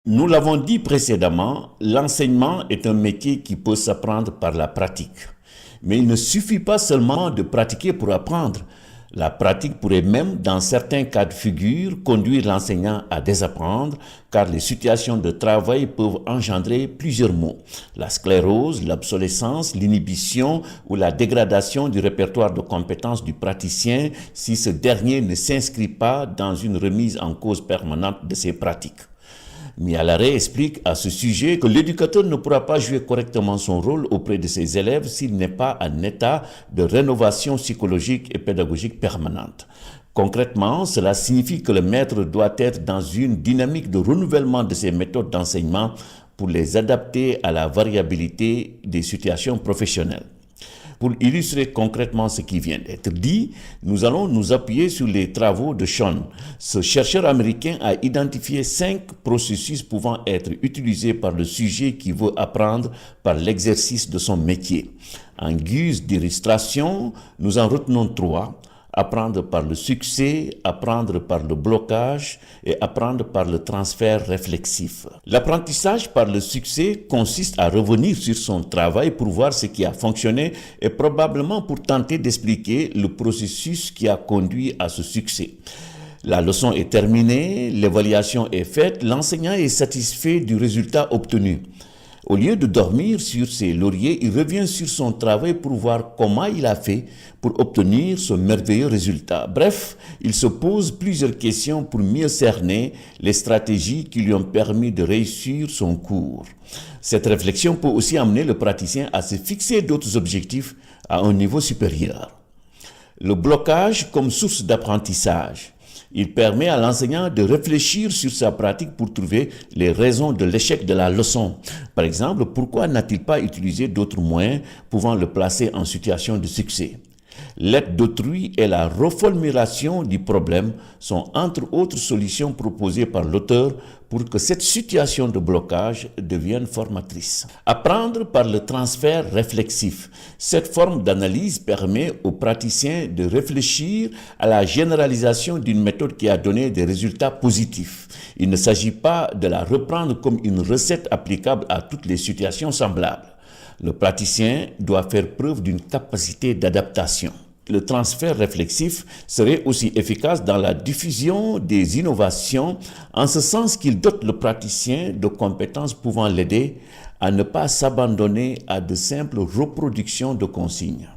Nous l'avons dit précédemment, l'enseignement est un métier qui peut s'apprendre par la pratique. Mais il ne suffit pas seulement de pratiquer pour apprendre. La pratique pourrait même, dans certains cas de figure, conduire l'enseignant à désapprendre, car les situations de travail peuvent engendrer plusieurs maux. La sclérose, l'obsolescence, l'inhibition ou la dégradation du répertoire de compétences du praticien si ce dernier ne s'inscrit pas dans une remise en cause permanente de ses pratiques. Mialaré explique à ce sujet que l'éducateur ne pourra pas jouer correctement son rôle auprès de ses élèves s'il n'est pas en état de rénovation psychologique et pédagogique permanente. Concrètement, cela signifie que le maître doit être dans une dynamique de renouvellement de ses méthodes d'enseignement pour les adapter à la variabilité des situations professionnelles. Pour illustrer concrètement ce qui vient d'être dit, nous allons nous appuyer sur les travaux de Sean. Ce chercheur américain a identifié 5 processus pouvant être utilisés par le sujet qui veut apprendre par l'exercice de son métier. En guise d'illustration, nous en retenons 3. Apprendre par le succès, apprendre par le blocage et apprendre par le transfert réflexif. L'apprentissage par le succès consiste à revenir sur son travail pour voir ce qui a fonctionné et probablement pour tenter d'expliquer le processus qui a conduit à ce succès. La leçon est terminée, l'évaluation est faite, l'enseignant est satisfait du résultat obtenu. Au lieu de dormir sur ses lauriers, il revient sur son travail pour voir comment il a fait pour obtenir ce merveilleux résultat. Bref, il se pose plusieurs questions pour mieux cerner les stratégies qui lui ont permis de réussir son cours. Cette réflexion peut aussi amener le praticien à se fixer d'autres objectifs à un niveau supérieur. Le blocage comme source d'apprentissage. Il permet à l'enseignant de réfléchir sur sa pratique pour trouver les raisons de l'échec de la leçon. Par exemple, pourquoi n'a-t-il pas utilisé d'autres moyens pouvant le placer en situation de succès? L'aide d'autrui et la reformulation du problème sont entre autres solutions proposées par l'auteur pour que cette situation de blocage devienne formatrice. Apprendre par le transfert réflexif. Cette forme d'analyse permet aux praticiens de réfléchir à la généralisation d'une méthode qui a donné des résultats positifs. Il ne s'agit pas de la reprendre comme une recette applicable à toutes les situations semblables. Le praticien doit faire preuve d'une capacité d'adaptation. Le transfert réflexif serait aussi efficace dans la diffusion des innovations, en ce sens qu'il dote le praticien de compétences pouvant l'aider à ne pas s'abandonner à de simples reproductions de consignes.